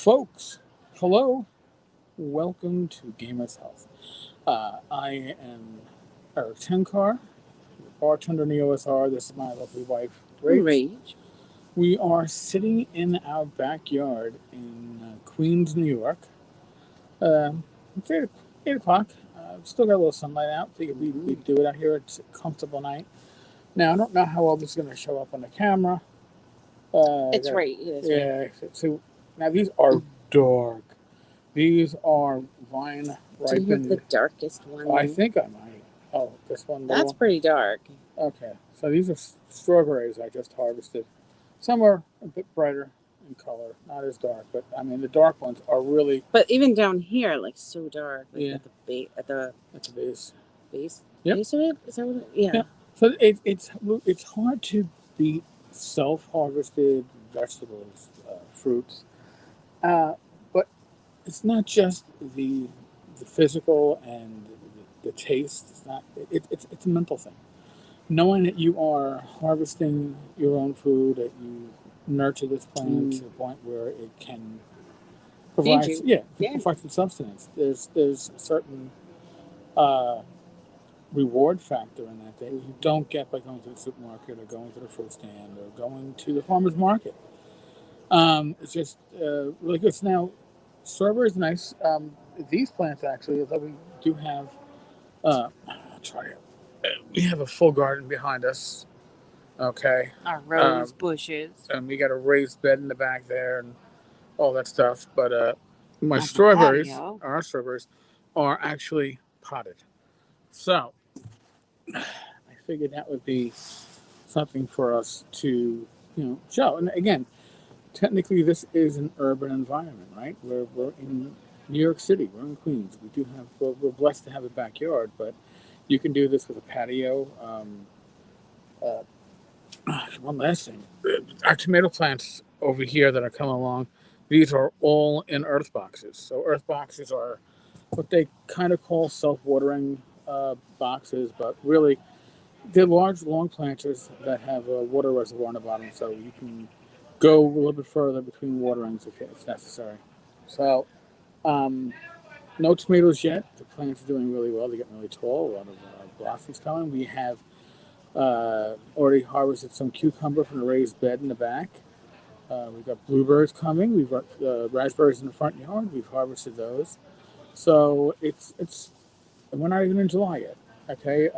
Folks, hello. Welcome to Gamers Health. I am Rach Tenkar, bartender in the OSR. This is my lovely wife, Rach. Rage. We are sitting in our backyard in Queens, New York. It's 8 o'clock. Still got a little sunlight out. Figured we'd do it out here. It's a comfortable night. Now, I don't know how well this is going to show up on the camera. It's right. Yeah. So now these are dark. These are vine Do you ripened. have the darkest one? I think I might. Oh, this one. That's pretty dark. Okay. So these are strawberries I just harvested. Some are a bit brighter in color, not as dark, but I mean the dark ones are really. But even down here, like so dark. Like Yeah. At the base. base. Yep. Base of it? Is that what it? Yeah. Yep. So it's hard to beat self-harvested vegetables, fruits, but it's not just the physical and the taste. It's not. It's a mental thing. Knowing that you are harvesting your own food, that you nurture this plant to the point where it can provide, provide some substance. There's a certain reward factor in that you don't get by going to the supermarket or going to the fruit stand or going to the farmer's market. It's just really good. So now, strawberries nice. These plants actually, although we do have, I'll try it. We have a full garden behind us. Okay. Our rose bushes. And we got a raised bed in the back there and all that stuff. But our strawberries are actually potted. So I figured that would be something for us to, show. And again, technically this is an urban environment, right? We're in New York City. We're in Queens. We're blessed to have a backyard, but you can do this with a patio. One last thing. Our tomato plants over here that are coming along, these are all in earth boxes. So earth boxes are what they kind of call self-watering boxes, but really they're large, long planters that have a water reservoir on the bottom, so you can go a little bit further between waterings if necessary. So, no tomatoes yet. The plants are doing really well. They're getting really tall. A lot of blossoms coming. We have already harvested some cucumber from the raised bed in the back. We've got blueberries coming. We've got raspberries in the front yard. We've harvested those. So it's we're not even in July yet. Okay.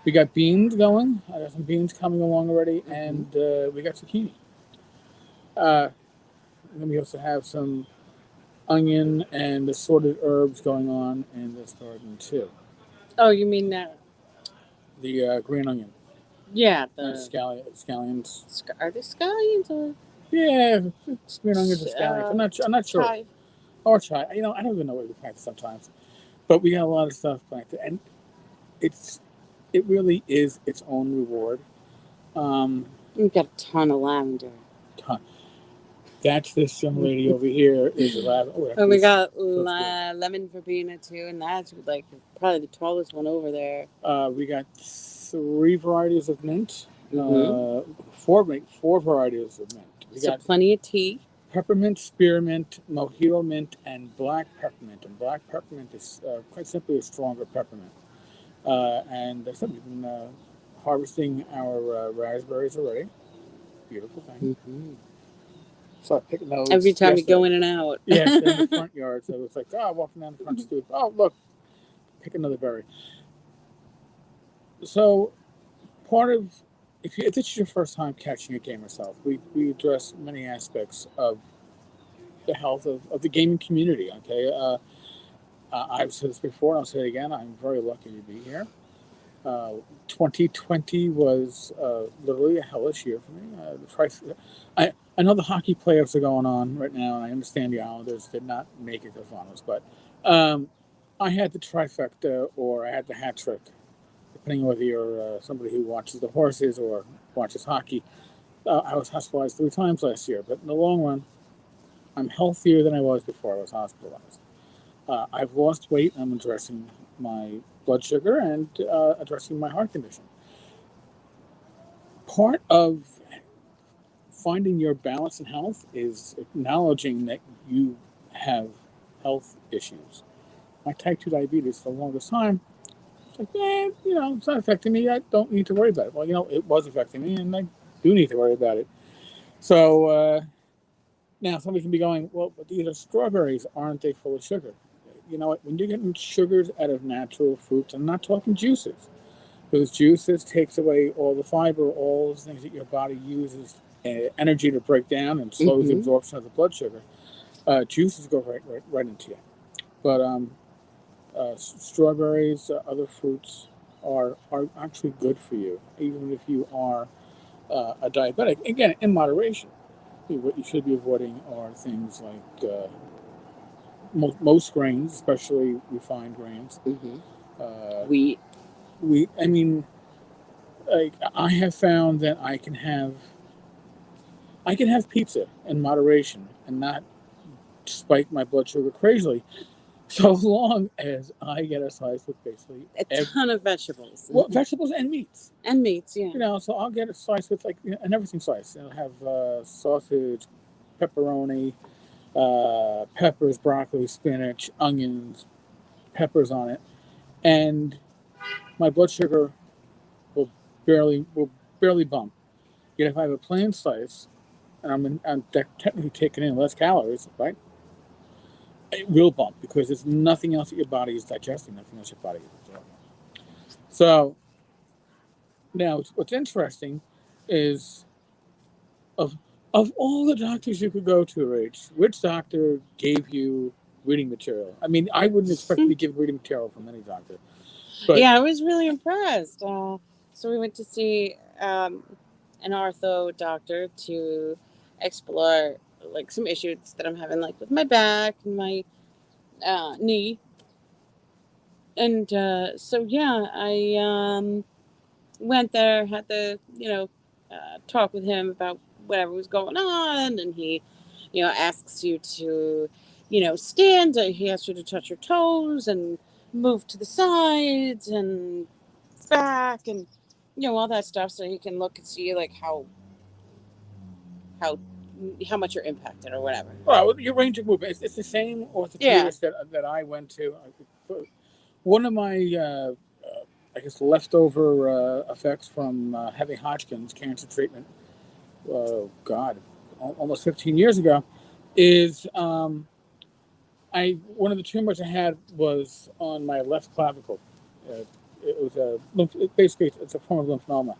We got beans going. I got some beans coming along already, and we got zucchini. And then we also have some onion and assorted herbs going on in this garden too. Oh, you mean that? The green onion. Yeah, the scallions. Are they scallions or? Yeah, green onions and scallions. I'm not sure. Chive. Or chive. I don't even know what we plant sometimes. But we got a lot of stuff planted, and it really is its own reward. We've got a ton of lavender. That's this young lady over here is a lavender. And we got lemon verbena too, and that's like probably the tallest one over there. We got 3 varieties of mint. Four varieties of mint. We got plenty of tea. Peppermint, spearmint, mojito mint, and black peppermint. And black peppermint is quite simply a stronger peppermint. And I said we've been harvesting our raspberries already. Beautiful thing. So I picked those every time you go in and out. Yeah, in the front yard. So it's like, walking down the front stoop. Oh, look, pick another berry. So part of, if this is your first time catching a Gamer's Health, we address many aspects of the health of the gaming community. Okay, I've said this before, and I'll say it again. I'm very lucky to be here. 2020 was literally a hellish year for me. I know the hockey playoffs are going on right now, and I understand the Islanders did not make it to the finals, but I had the trifecta or I had the hat trick, depending on whether you're somebody who watches the horses or watches hockey. I was hospitalized 3 times last year, but in the long run, I'm healthier than I was before I was hospitalized. I've lost weight, and I'm addressing my blood sugar and addressing my heart condition. Part of finding your balance in health is acknowledging that you have health issues. My type 2 diabetes for the longest time, it's like, it's not affecting me. I don't need to worry about it. Well, it was affecting me, and I do need to worry about it. So now somebody can be going, well, but these are strawberries. Aren't they full of sugar? You know what? When you're getting sugars out of natural fruits, I'm not talking juices. Those juices takes away all the fiber, all the things that your body uses energy to break down and slows the absorption of the blood sugar. Juices go right into you. But strawberries, other fruits are actually good for you, even if you are a diabetic. Again, in moderation. What you should be avoiding are things like most grains, especially refined grains. Wheat. I mean, like I have found that I can have pizza in moderation and not spike my blood sugar crazily, so long as I get a slice with basically a ton of vegetables. Well, vegetables and meats. And meats, yeah. So I'll get a slice with an everything slice. I'll have sausage, pepperoni, peppers, broccoli, spinach, onions, peppers on it, and my blood sugar will barely bump. Yet if I have a plain slice and I'm technically taking in less calories, right? It will bump because there's nothing else that your body is digesting, nothing else your body is absorbing. So now, what's interesting is of all the doctors you could go to, Rach, which doctor gave you reading material? I mean, I wouldn't expect to be given reading material from any doctor. But yeah, I was really impressed. So we went to see an ortho doctor to explore like some issues that I'm having, like with my back and my knee. And so yeah, I went there, had the talk with him about whatever was going on, and he asks you to stand. He asks you to touch your toes and move to the sides and back and all that stuff, so he can look and see like how much you're impacted or whatever. Well, your range of movement, it's the same orthopedist that I went to. One of my I guess leftover effects from having Hodgkin's cancer treatment, almost 15 years ago, is one of the tumors I had was on my left clavicle. It was basically it's a form of lymphoma.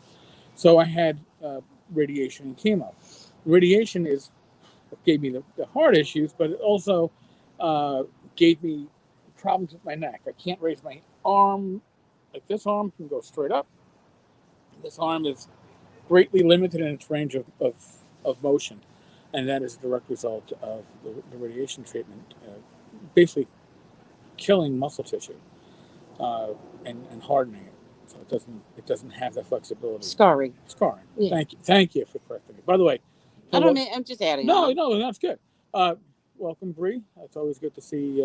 So I had radiation and chemo. Radiation is what gave me the heart issues, but it also gave me problems with my neck. I can't raise my arm. Like this arm can go straight up. This arm is greatly limited in its range of motion. And that is a direct result of the radiation treatment, basically killing muscle tissue and hardening it. So it doesn't have that flexibility. Scarring. Yeah. Thank you for correcting me. By the way, I'm just adding. No, that's good. Welcome, Bree. It's always good to see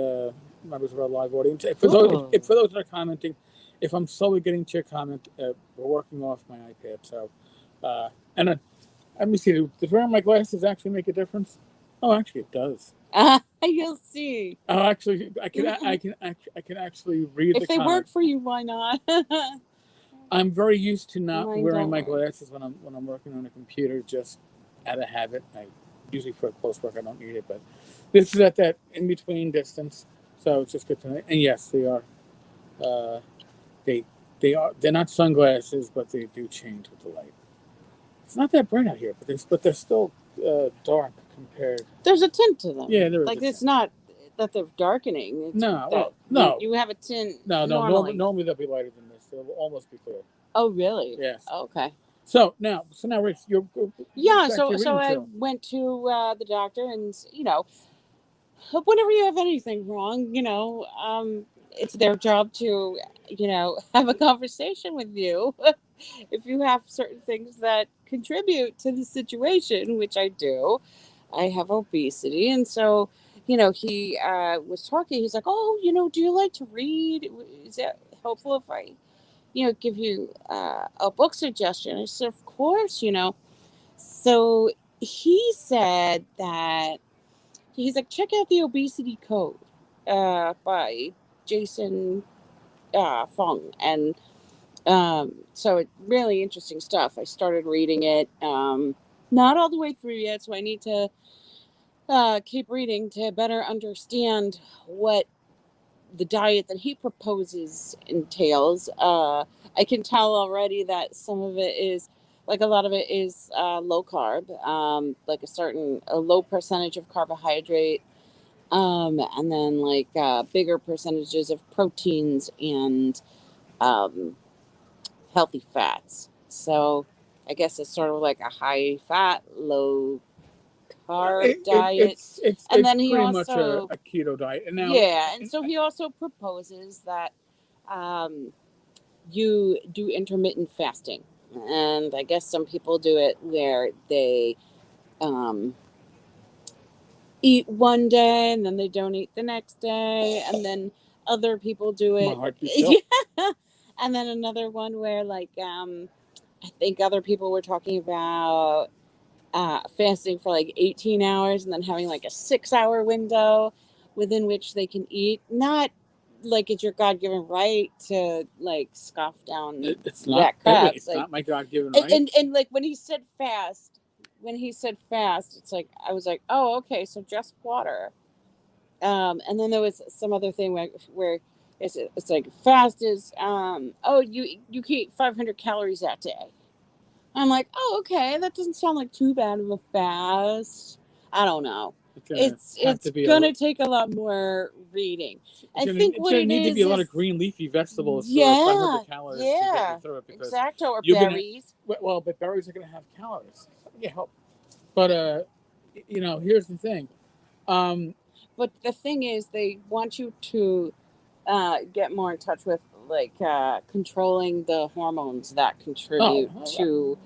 members of our live audience. For those that are commenting, if I'm slowly getting to your comment, we're working off my iPad. So, and let me see. Does wearing my glasses actually make a difference? Oh, actually, it does. You'll see. Oh, actually, I can actually read. If they work for you, why not? I'm very used to not wearing my glasses when I'm working on a computer, just out of habit. Usually for close work, I don't need it, but this is at that in between distance, so it's just good to know. And yes, they are. They're not sunglasses, but they do change with the light. It's not that bright out here, but they're still dark compared. There's a tint to them. Yeah, there is. Like it's not that they're darkening. It's no. You have a tint. No. Normally they'll be lighter than this. They'll almost be clear. Oh, really? Yes. Okay. So now, Rich, you're. Yeah. So I went to the doctor, and whenever you have anything wrong, it's their job to, have a conversation with you. If you have certain things that contribute to the situation, which I do, I have obesity. And so, he was talking, he's like, oh, do you like to read? Is it helpful if I, give you a book suggestion? I said, of course, So he said that he's like, check out the Obesity Code by Jason Fung. And so it really interesting stuff. I started reading it. Not all the way through yet, so I need to keep reading to better understand what the diet that he proposes entails. I can tell already that some of it is, like a lot of it is low carb, like a low percentage of carbohydrate, and then like bigger percentages of proteins and um, healthy fats. So I guess it's sort of like a high fat, low carb diet. And It's then he pretty much also, a keto diet. And now, yeah, and so he also proposes that um, you do intermittent fasting. And I guess some people do it where they um, eat one day and then they don't eat the next day. And then other people do my it. heart beats still. Yeah. And then another one where, like, I think other people were talking about fasting for like 18 hours and then having like a 6-hour window within which they can eat. Not like it's your God-given right to like scoff down It's not. that crap. It's like, not my God-given right. And like when he said fast, it's like I was like, oh, okay, so just water. And then there was some other thing where it's like fast is oh, you can eat 500 calories that day. I'm like, oh, okay, that doesn't sound like too bad of a fast. I don't know. It's gonna take a lot more reading. I think what it need is to be a lot of green leafy vegetables for 500 calories to get you through it. Because exactly, or berries. Well, but berries are going to have calories. Yeah, help. But here's the thing. But the thing is, they want you to get more in touch with like controlling the hormones that contribute to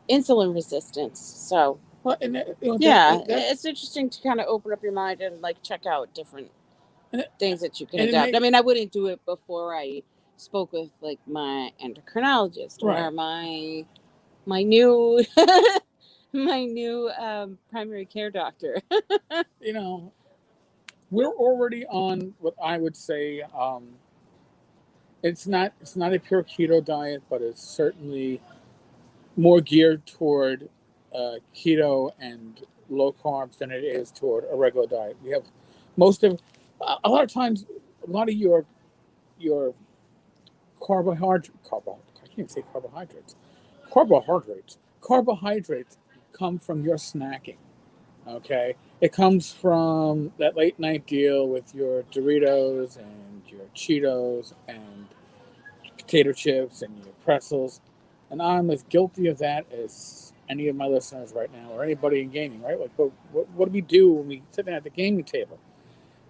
insulin resistance. So well, and it's interesting to kind of open up your mind and like check out different things that you can adapt. I mean, I wouldn't do it before I spoke with like my endocrinologist or my new my new primary care doctor. We're already on what I would say. It's not a pure keto diet, but it's certainly more geared toward keto and low carbs than it is toward a regular diet. We have a lot of times, a lot of your carbohydrates. I can't say carbohydrates. Carbohydrates come from your snacking. Okay, it comes from that late night deal with your Doritos and your Cheetos and potato chips and your pretzels, and I'm as guilty of that as any of my listeners right now or anybody in gaming. Right? Like, what do we do when we sit down at the gaming table?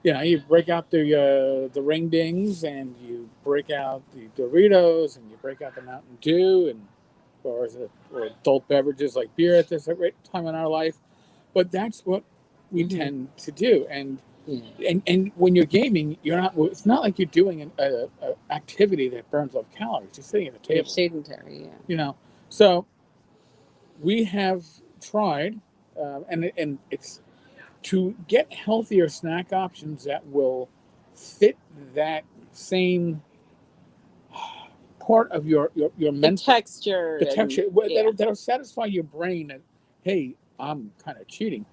You break out the ring dings and you break out the Doritos and you break out the Mountain Dew or adult beverages like beer at this time in our life. But that's what we tend to do. And when you're gaming, it's not like you're doing an activity that burns off calories. You're sitting at the table. You're sedentary, yeah. So we have tried, and it's to get healthier snack options that will fit that same part of your mental texture, that'll satisfy your brain that, hey, I'm kind of cheating.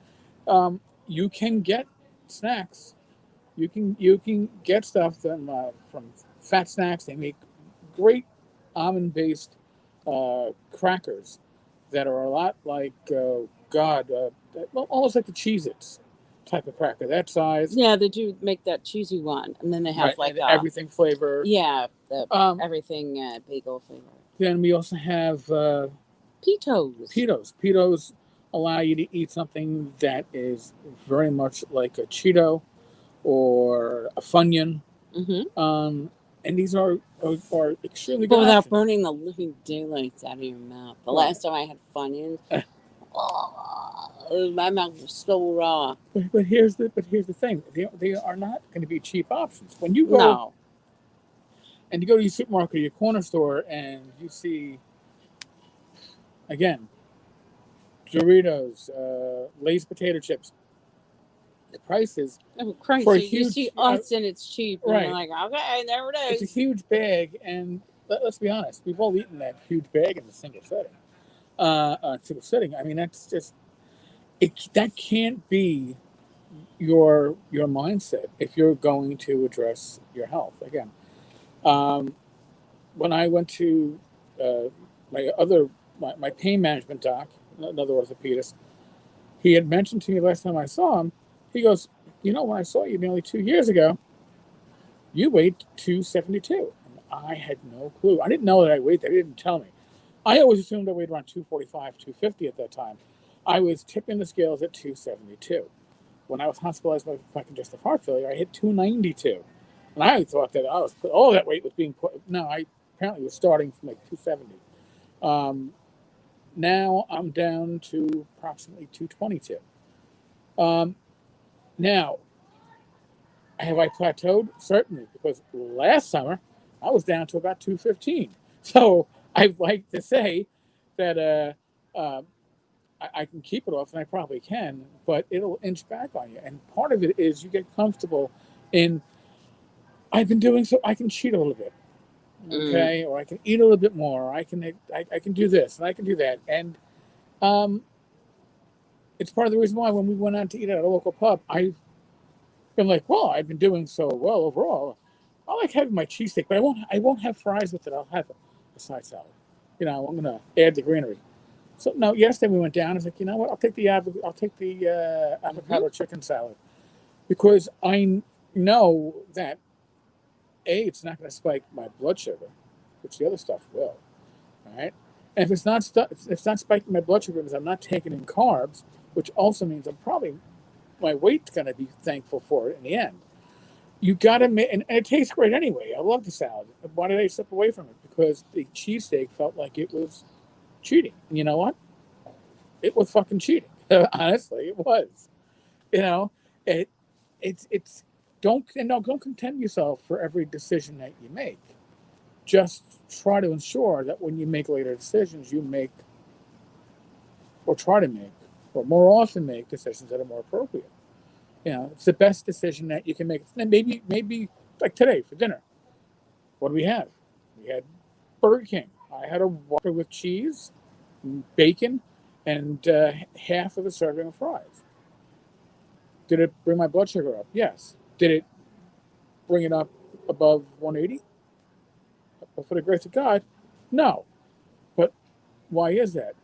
You can get snacks. You can get stuff from Fat Snacks. They make great almond-based crackers that are a lot like almost like the Cheez-Its type of cracker, that size. Yeah, they do make that cheesy one, and then they have everything flavor. Yeah, everything bagel flavor. Then we also have Pitos. Pitos allow you to eat something that is very much like a Cheeto or a Funyun. And these are extremely good. But without burning the living daylights out of your mouth. The last time I had Funyuns, my mouth was so raw. But here's the thing: they are not going to be cheap options. When you go and you go to your supermarket or your corner store and you see again, Doritos, Lay's potato chips. The prices Oh, Christ! for a So you huge see us and it's cheap, and you're right. like, okay, there it It's a is. huge bag, and let's be honest, we've all eaten that huge bag in a single setting. Single sitting. I mean, that's just it. That can't be your mindset if you're going to address your health. Again, um, when I went to uh, my pain management doc, another orthopedist, he had mentioned to me last time I saw him. He goes, you know, when I saw you nearly 2 years ago, you weighed 272. I had no clue. I didn't know that I weighed that. He didn't tell me. I always assumed I weighed around 245, 250 at that time. I was tipping the scales at 272. When I was hospitalized with congestive heart failure, I hit 292. And I thought that I was all that weight was being put. No, I apparently was starting from like 270. Now I'm down to approximately 222. Um, now, have I plateaued? Certainly, because last summer I was down to about 215. So I'd like to say that I can keep it off, and I probably can, but it'll inch back on you. And part of it is you get comfortable in, I've been doing so, I can cheat a little bit, okay? Or I can eat a little bit more, or I can do this, and I can do that. And um, it's part of the reason why when we went out to eat at a local pub, I've been like, well, I've been doing so well overall. I like having my cheesesteak, but I won't have fries with it. I'll have a side salad. You know, I'm gonna add the greenery. So no, yesterday we went down. I was like, you know what? I'll take the avocado chicken salad because I know that it's not going to spike my blood sugar, which the other stuff will. All right, and if it's not spiking my blood sugar because I'm not taking in carbs, which also means I'm probably my weight's going to be thankful for it in the end. You got to make, and it tastes great anyway. I love the salad. Why did I step away from it? Because the cheesesteak felt like it was cheating. And you know what? It was fucking cheating. Honestly, it was. You know, it it's don't content yourself for every decision that you make. Just try to ensure that when you make later decisions, you make or try to make or more often make decisions that are more appropriate. You know, it's the best decision that you can make. And maybe like today for dinner. What do we have? We had Burger King. I had a Whopper with cheese, bacon, and half of a serving of fries. Did it bring my blood sugar up? Yes. Did it bring it up above 180? But for the grace of God, no. But why is that?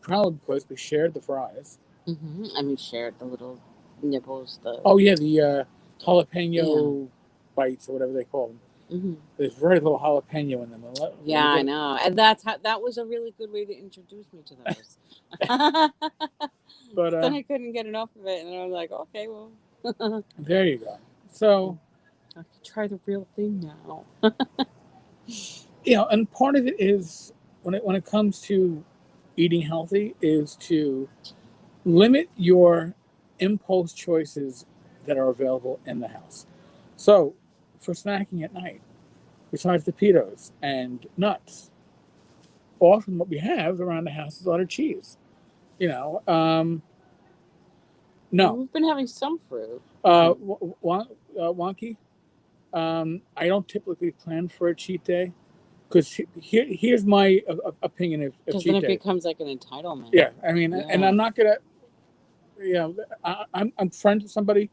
Probably because we shared the fries. And we shared the little nibbles. Oh yeah, the jalapeno bites or whatever they call them. There's very little jalapeno in them. Yeah, I know, and that was a really good way to introduce me to those. But then I couldn't get enough of it, and I was like, okay, well. There you go. So I have to try the real thing now. You know, and part of it is when it comes to eating healthy is to limit your impulse choices that are available in the house. So, for snacking at night, besides the pedos and nuts, often what we have around the house is a lot of cheese. You know, no. We've been having some fruit. Wonky. I don't typically plan for a cheat day because here's my opinion of cheat day. Because then it becomes like an entitlement. Yeah, I mean, and I'm not gonna. You know, I'm friends with somebody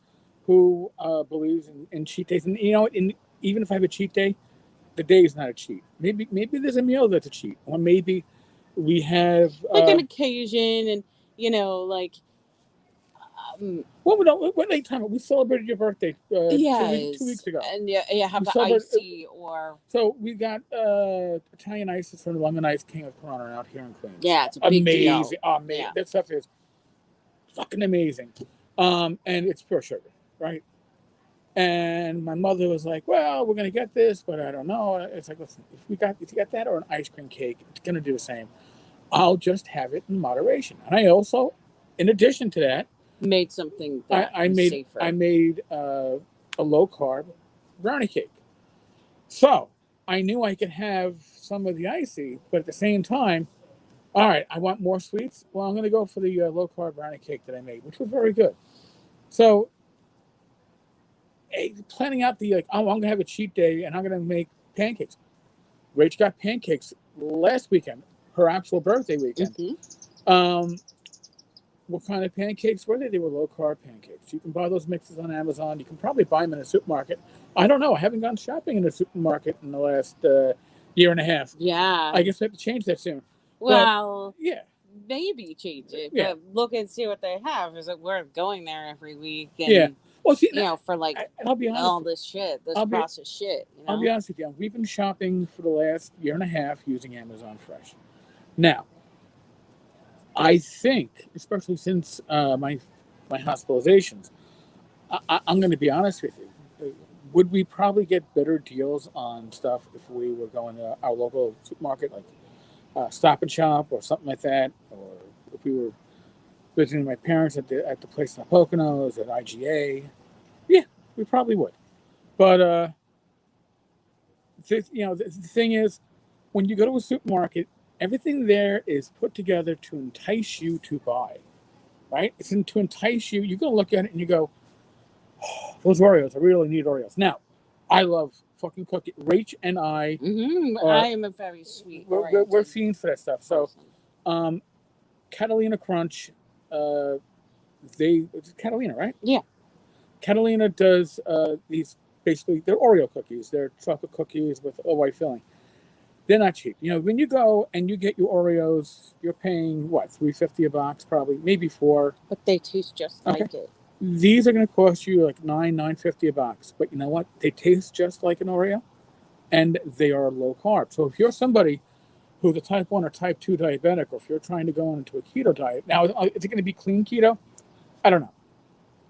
who believes in cheat days, and you know, even if I have a cheat day, the day is not a cheat. Maybe there's a meal that's a cheat, or maybe we have like an occasion, and you know, like. What time? We celebrated your birthday 2 weeks ago, and have the icy or. So we got Italian ices from the Lemon Ice King of Corona out here in Queens. Yeah, it's a big deal. Amazing. Yeah. That stuff is fucking amazing. And it's pure sugar, right? And my mother was like, well, we're going to get this, but I don't know. It's like, listen, if you got that or an ice cream cake, it's going to do the same. I'll just have it in moderation. And I also, in addition to that, made something that safer. I made a low carb brownie cake. So I knew I could have some of the icy, but at the same time, All right, I want more sweets. Well, I'm going to go for the low carb brownie cake that I made, which was very good. So, planning out the like, oh, I'm going to have a cheat day and I'm going to make pancakes. Rach got pancakes last weekend, her actual birthday weekend. Um, what kind of pancakes were they? They were low carb pancakes. You can buy those mixes on Amazon. You can probably buy them in a supermarket. I don't know. I haven't gone shopping in a supermarket in the last year and a half. Yeah. I guess I have to change that soon. Well, yeah. Maybe change it, Yeah. but look and see what they have. Is it worth going there every week? And, Yeah. Well, see, for like and I'll be honest, all this shit, this processed shit. I'll be honest with you. We've been shopping for the last year and a half using Amazon Fresh. Now, I think, especially since my hospitalizations, I'm going to be honest with you. Would we probably get better deals on stuff if we were going to our local supermarket, like Stop and Shop or something like that, or if we were visiting my parents at the place in the Poconos at IGA? Yeah, we probably would. But the thing is, when you go to a supermarket, everything there is put together to entice you to buy, right? It's to entice you. You go look at it and you go, oh, those Oreos, I really need Oreos. Now, I love fucking cookie. Rach and I, I am a very sweet. We're fiends for that stuff. So, Catalina Crunch, it's Catalina, right? Yeah. Catalina does these, basically, they're Oreo cookies. They're chocolate cookies with a white filling. They're not cheap. When you go and you get your Oreos, you're paying what, $3.50 a box, probably, maybe $4. But they taste just like it. These are going to cost you like $9.50 a box. But you know what? They taste just like an Oreo, and they are low carb. So if you're somebody who's a type 1 or type 2 diabetic, or if you're trying to go into a keto diet, now is it going to be clean keto? I don't know.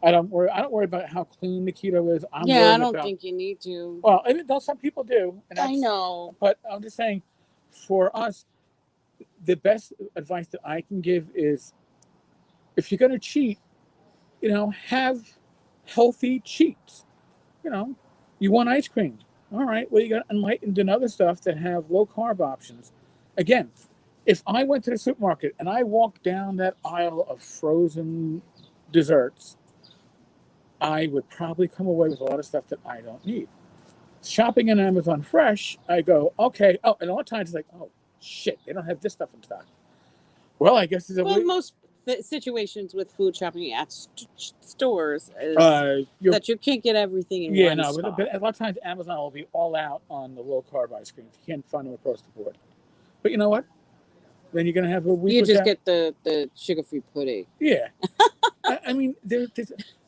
I don't worry about how clean the keto is. I don't think you need to. Well, some people do. And I know. But I'm just saying, for us, the best advice that I can give is, if you're going to cheat, have healthy cheats. You want ice cream. All right. Well, you got Enlightened and other stuff that have low carb options. Again, if I went to the supermarket and I walked down that aisle of frozen desserts, I would probably come away with a lot of stuff that I don't need. Shopping in Amazon Fresh, I go, okay. Oh, and a lot of times it's like, oh, shit, they don't have this stuff in stock. Well, I guess most situations with food shopping at stores is that you can't get everything in one spot. But a lot of times Amazon will be all out on the low carb ice cream. You can't find them across the board. But you know what? Then you're going to have a week. You just get the sugar-free pudding. Yeah. I mean,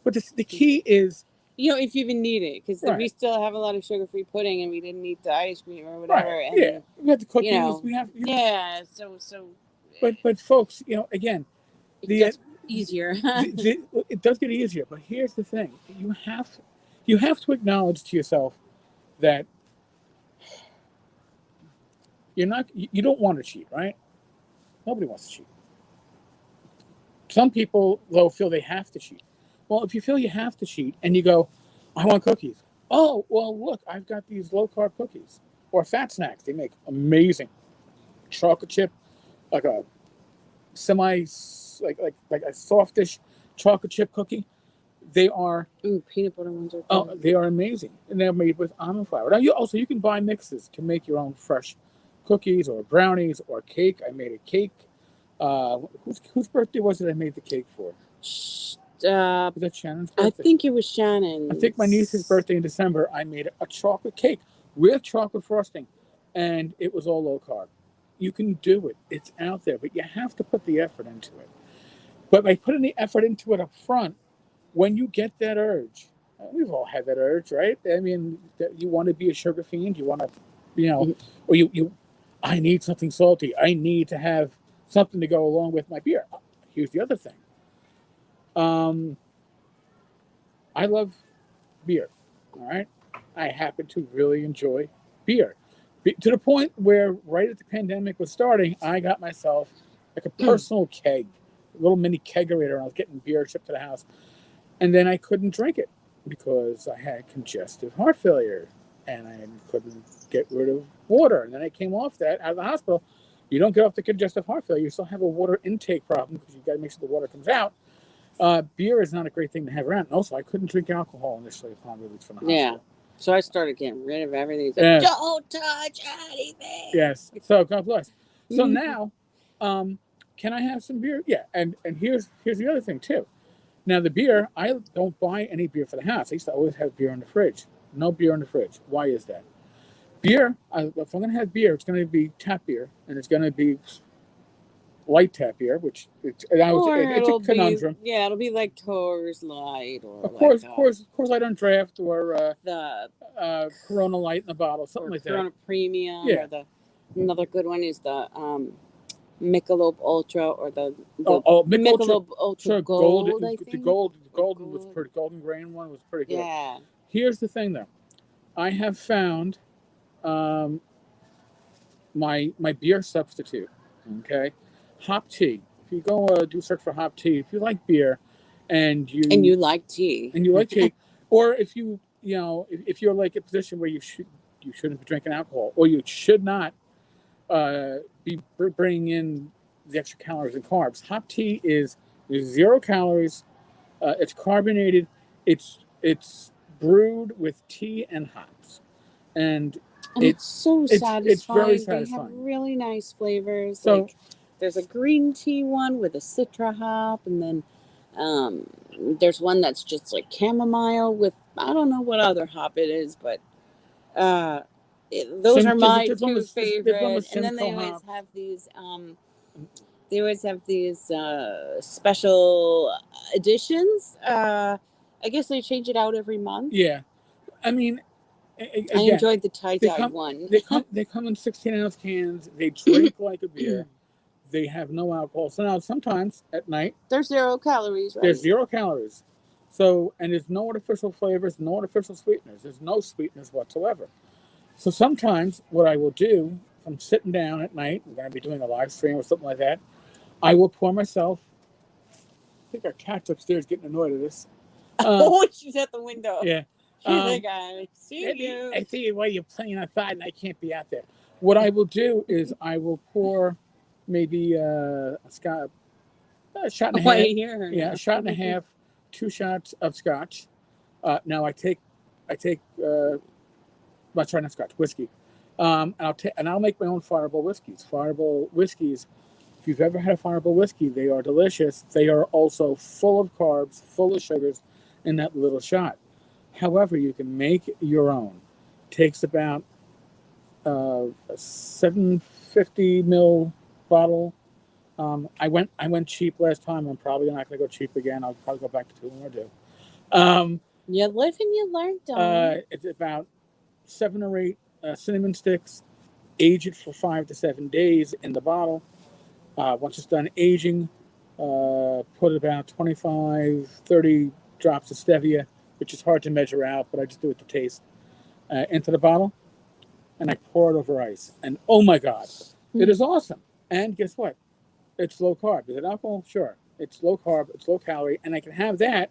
but the key is, if you even need it, because we still have a lot of sugar-free pudding, and we didn't need the ice cream or whatever. Right. And, yeah, we have the cookies. We have. So. But folks, again, it gets easier. It does get easier, but here's the thing: you have to acknowledge to yourself that you don't want to cheat, right? Nobody wants to cheat. Some people, though, feel they have to cheat. Well, if you feel you have to cheat and you go, I want cookies. Oh, well, look, I've got these low-carb cookies. Or Fat Snacks. They make amazing chocolate chip, like a like a softish chocolate chip cookie. They are... peanut butter ones are good. Oh, they are amazing. And they're made with almond flour. Now, you can buy mixes to make your own fresh cookies or brownies or cake. I made a cake. Whose birthday was it I made the cake for? Was that Shannon's birthday? I think it was Shannon. I think my niece's birthday in December, I made a chocolate cake with chocolate frosting, and it was all low carb. You can do it. It's out there, but you have to put the effort into it. But by putting the effort into it up front, when you get that urge, we've all had that urge, right? I mean, you want to be a sugar fiend. You want to, or I need something salty. I need to have something to go along with my beer. Here's the other thing. I love beer. All right. I happen to really enjoy beer to the point where right as the pandemic was starting, I got myself like a personal keg, a little mini kegerator, and I was getting beer shipped to the house. And then I couldn't drink it because I had congestive heart failure and I couldn't get rid of water. And then I came off that out of the hospital You don't get off the congestive heart failure. You still have a water intake problem because you got to make sure the water comes out. Beer is not a great thing to have around. Also, I couldn't drink alcohol initially upon release from the hospital. So I started getting rid of everything. Like, Yes. don't touch anything. Yes. So God bless. So now, can I have some beer? Yeah. And here's the other thing too. Now the beer, I don't buy any beer for the house. I used to always have beer in the fridge. No beer in the fridge. Why is that? Beer, if I'm going to have beer, it's going to be tap beer, and it's going to be light tap beer, which it's a conundrum. It'll be like Coors Light or Of course, Light on draft or the Corona Light in a bottle, something like Corona that. Premium. Yeah. Or another good one is the Michelob Ultra or the Michelob Ultra Gold. I think the golden was pretty. Golden grain one was pretty good. Yeah. Here's the thing, though. I have found my beer substitute. Okay, hop tea. If you go do search for hop tea, if you like beer, and you like tea, or if if you're like a position where you shouldn't be drinking alcohol, or you should not be bringing in the extra calories and carbs. Hop tea is 0 calories. It's carbonated. It's brewed with tea and hops, and it's so satisfying. It's very satisfying. They have really nice flavors. So like, there's a green tea one with a citra hop, and then there's one that's just like chamomile with I don't know what other hop it is, but those are my two favorite. And then they always have these special editions. I guess they change it out every month. Yeah, I mean, again, I enjoyed the tie-dye one. They come in 16-ounce cans. They drink like a beer. They have no alcohol. So now sometimes at night there's 0 calories. Right? There's 0 calories. So and there's no artificial flavors, no artificial sweeteners. There's no sweeteners whatsoever. So sometimes what I will do, if I'm sitting down at night, we're going to be doing a live stream or something like that, I will pour myself. I think our cat's upstairs getting annoyed at this. She's at the window. Yeah. She's like, I see you. I see you while you're playing outside and I can't be out there. What I will do is I will pour maybe a shot and a half. A shot and a half, 2 shots of scotch. Now I take not scotch, whiskey. And I'll make my own Fireball whiskeys. Fireball whiskeys, if you've ever had a Fireball whiskey, they are delicious. They are also full of carbs, full of sugars in that little shot. However, you can make your own. Takes about a 750 ml bottle. I went cheap last time. I'm probably not going to go cheap again. I'll probably go back to 2 or do. You live and you learn, Don. It's about 7 or 8 cinnamon sticks. Age it for 5 to 7 days in the bottle. Once it's done aging, put about 25, 30 drops of stevia, which is hard to measure out, but I just do it to taste, into the bottle, and I pour it over ice. And oh my God, it is awesome. And guess what? It's low carb. Is it alcohol? Sure. It's low carb, it's low calorie, and I can have that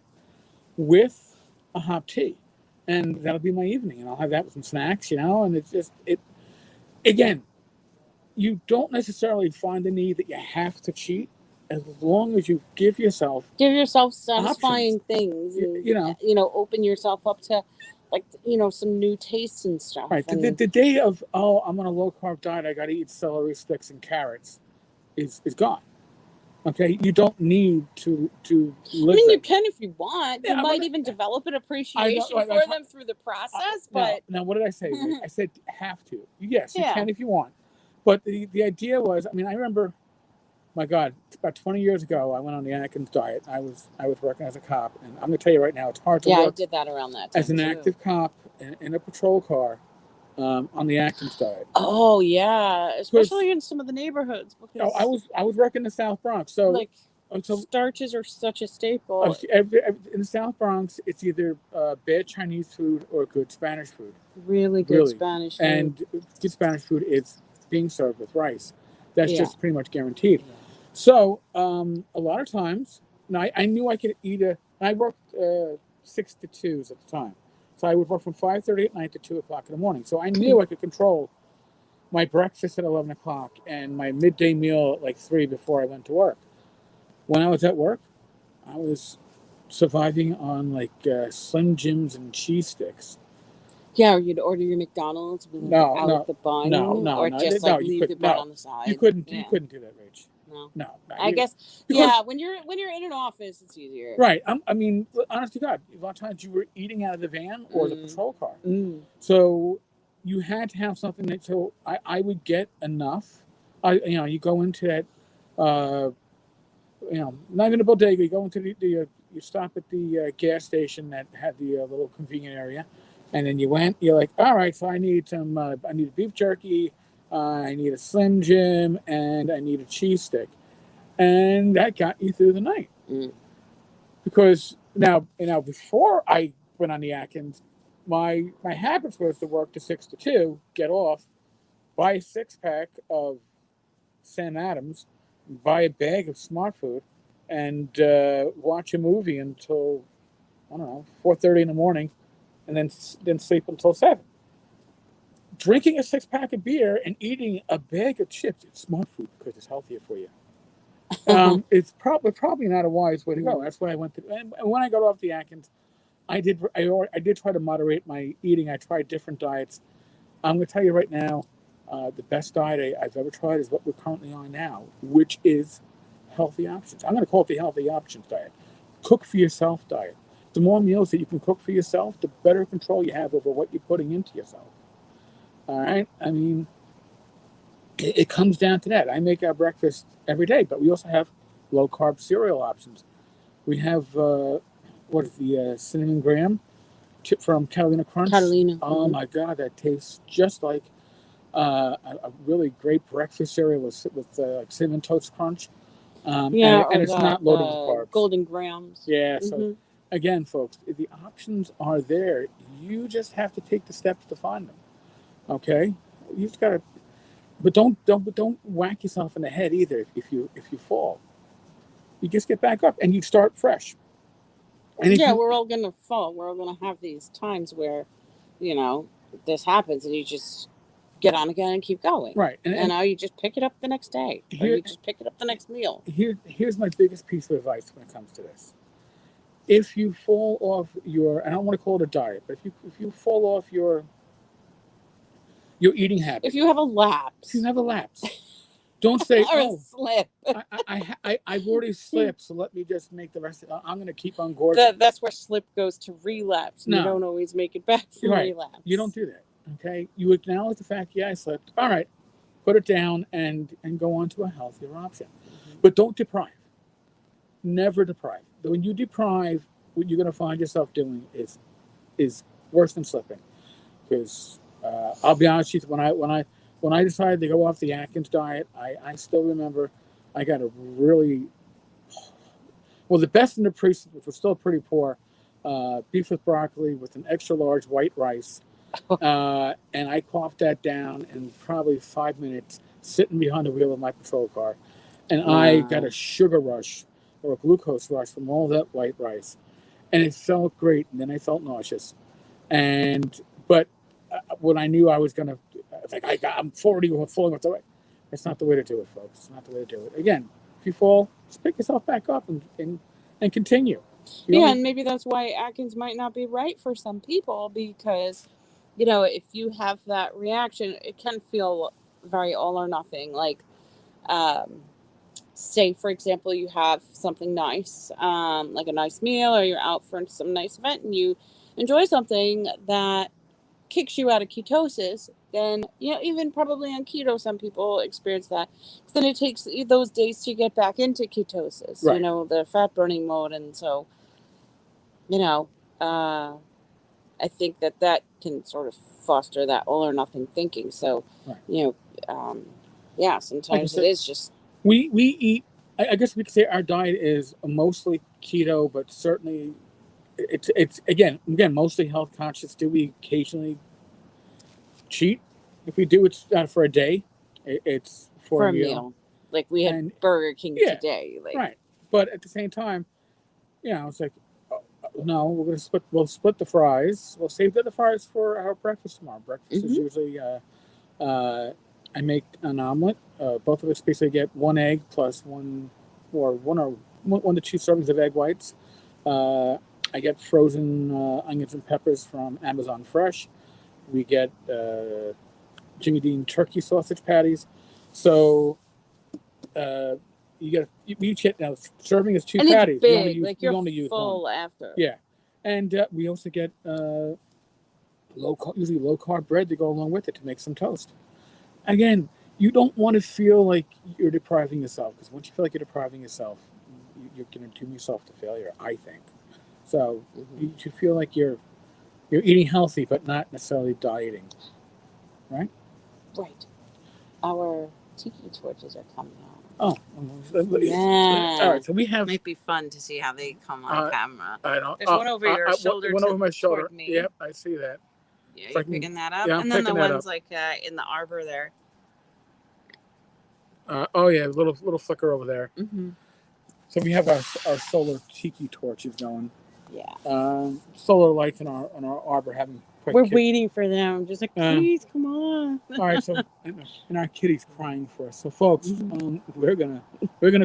with a hop tea. And that'll be my evening, and I'll have that with some snacks, and it's just, again, you don't necessarily find the need that you have to cheat as long as you give yourself satisfying things. And, open yourself up to, some new tastes and stuff. Right. And the day of, I'm on a low carb diet, I got to eat celery sticks and carrots is gone. Okay, you don't need to live. you can if you want. You might even develop an appreciation for them through the process. But now, what did I say? I said have to. Yes, you can if you want. But the idea was, I remember, my God, about 20 years ago, I went on the Atkins diet. I was working as a cop, and I'm going to tell you right now, it's hard to work. Yeah, I did that around that time as an active cop in a patrol car on the Atkins diet. Oh yeah, especially in some of the neighborhoods. Because I was working in the South Bronx, so starches are such a staple. In the South Bronx, it's either bad Chinese food or good Spanish food. Really good Spanish food. And good Spanish food is being served with rice. That's just pretty much guaranteed. Yeah. So a lot of times, I knew I could eat I worked 6 to 2s at the time. So I would work from 5:30 at night to 2 o'clock in the morning. So I knew I could control my breakfast at 11 o'clock and my midday meal at like 3 before I went to work. When I was at work, I was surviving on like Slim Jims and cheese sticks. Yeah, or you'd order your McDonald's without the bun, or just like leave the bun on the side. You couldn't do that, Rach. No. No. I guess when you're in an office, it's easier. Right. I mean, honest to God, a lot of times you were eating out of the van or the patrol car. So you had to have something that. So I would get enough. You go into that. Not even a bodega. You go into you stop at the gas station that had the little convenient area, and then you're like, all right, so I need I need beef jerky, I need a Slim Jim, and I need a cheese stick, and that got you through the night. Because now before I went on the Atkins, my habits was to work to 6 to 2, get off, buy a 6-pack of Sam Adams, buy a bag of Smart Food, and watch a movie until, I don't know, 4:30 in the morning, and then sleep until 7. Drinking a 6-pack of beer and eating a bag of chips, it's Smart Food because it's healthier for you. It's probably not a wise way to go. That's what I went to. And when I got off the Atkins, I did try to moderate my eating. I tried different diets. I'm going to tell you right now, the best diet I've ever tried is what we're currently on now, which is healthy options. I'm going to call it the healthy options diet. Cook for yourself diet. The more meals that you can cook for yourself, the better control you have over what you're putting into yourself. All right? I mean, it comes down to that. I make our breakfast every day, but we also have low-carb cereal options. We have, cinnamon graham from Catalina Crunch. Catalina. Oh, my God, that tastes just like a really great breakfast cereal with Cinnamon Toast Crunch. And it's not loaded with carbs. Golden grams. Yeah, so again, folks, the options are there. You just have to take the steps to find them. Okay? You just got to... But don't whack yourself in the head either if you fall. You just get back up and you start fresh. And we're all gonna fall. We're all gonna have these times where, this happens and you just get on again and keep going. Right. And now you just pick it up the next day. Or you just pick it up the next meal. Here's my biggest piece of advice when it comes to this. If you fall off I don't want to call it a diet, but if you fall off your eating habit. If you have a lapse. Don't say, or a slip. I've already slipped, so let me just make the rest of it. I'm going to keep on gorging. That's where slip goes to relapse. No. You don't always make it back from relapse. You don't do that, okay? You acknowledge the fact, I slipped. All right, put it down and go on to a healthier option. But don't deprive. Never deprive. When you deprive, what you're going to find yourself doing is worse than slipping. Because I'll be honest with you, when I decided to go off the Atkins diet, I still remember I got a really... Well, the best in the precinct, which was still pretty poor, beef with broccoli with an extra large white rice. And I coughed that down in probably 5 minutes, sitting behind the wheel of my patrol car. And I got a sugar rush or a glucose rush from all that white rice. And it felt great. And then I felt nauseous. But when I knew I was going to... It's like, I'm 40 or falling off the way. It's not the way to do it, folks. It's not the way to do it. Again, if you fall, just pick yourself back up and continue. And maybe that's why Atkins might not be right for some people because, if you have that reaction, it can feel very all or nothing. Like, say, for example, you have something nice, like a nice meal, or you're out for some nice event and you enjoy something that kicks you out of ketosis, then, even probably on keto, some people experience that. Then it takes those days to get back into ketosis, right. The fat burning mode. And so, I think that can sort of foster that all or nothing thinking. So, right. Sometimes it is just... We eat, I guess we could say our diet is mostly keto, but certainly it's again, mostly health conscious. Do we occasionally cheat? If we do, it's not for a day. It's for a meal. Like we had Burger King today. Right. But at the same time, it's like, no, we'll split the fries. We'll save the fries for our breakfast tomorrow. Breakfast is usually I make an omelet. Both of us basically get 1 egg plus one to two servings of egg whites. I get frozen onions and peppers from Amazon Fresh. We get Jimmy Dean turkey sausage patties. So we each get, now serving is two And patties. it's big, We only use full one. after. Yeah, and we also get usually low carb bread to go along with it to make some toast. Again, you don't want to feel like you're depriving yourself, because once you feel like you're depriving yourself, you're going to doom yourself to failure, I think. So you should feel like you're eating healthy, but not necessarily dieting, right? Right. Our tiki torches are coming out. Oh, Yeah. all right. So we have. Might be fun to see how they come on camera. I don't. There's one over your shoulder. One over my shoulder. Toward me. Yep, I see that. Yeah, So you're picking that up. Yeah, I'm and then the picking that ones up. like in the arbor there. Oh yeah, little flicker over there. Mm-hmm. So we have our solar tiki torches going. Yeah. Solar lights in our arbor having. We're waiting for them. Just like, please come on. All right. So and our kitty's crying for us. So folks, we're gonna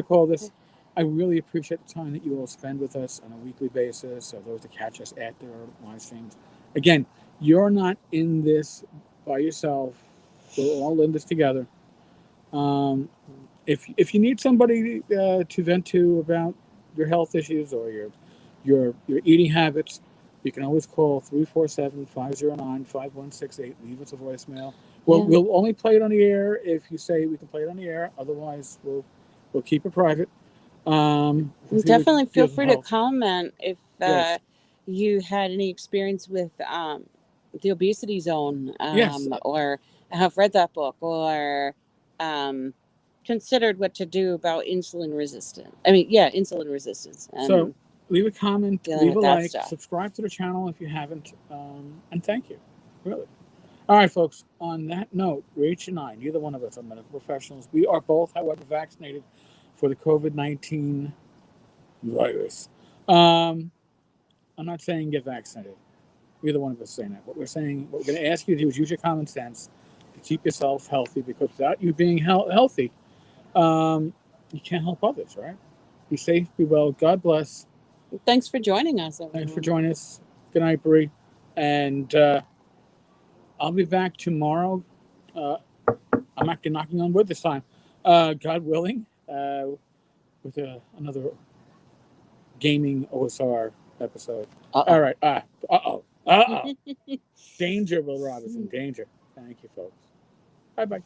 call this. I really appreciate the time that you all spend with us on a weekly basis, or those that catch us at their live streams. Again, you're not in this by yourself. We're all in this together. If you need somebody to vent to about your health issues or your eating habits, you can always call 347-509-5168. Leave us a voicemail. We'll only play it on the air if you say we can play it on the air. Otherwise, we'll keep it private. Definitely feel free to comment if you had any experience with the Obesity Zone, or have read that book, or considered what to do about insulin resistance. Insulin resistance. And so leave a comment, leave a like, subscribe to the channel if you haven't, and thank you, really. All right, folks, on that note, Rach and I, neither one of us are medical professionals. We are both, however, vaccinated for the COVID-19 virus. I'm not saying get vaccinated. Neither one of us is saying that. What we're going to ask you to do is use your common sense to keep yourself healthy, because without you being healthy, you can't help others, right? Be safe, be well. God bless. Thanks for joining us, everyone. Thanks for joining us. Good night, Bree. And I'll be back tomorrow. I'm actually knocking on wood this time. God willing, with another gaming OSR episode. All right. Danger, Will Robinson. Danger. Thank you, folks. Bye-bye.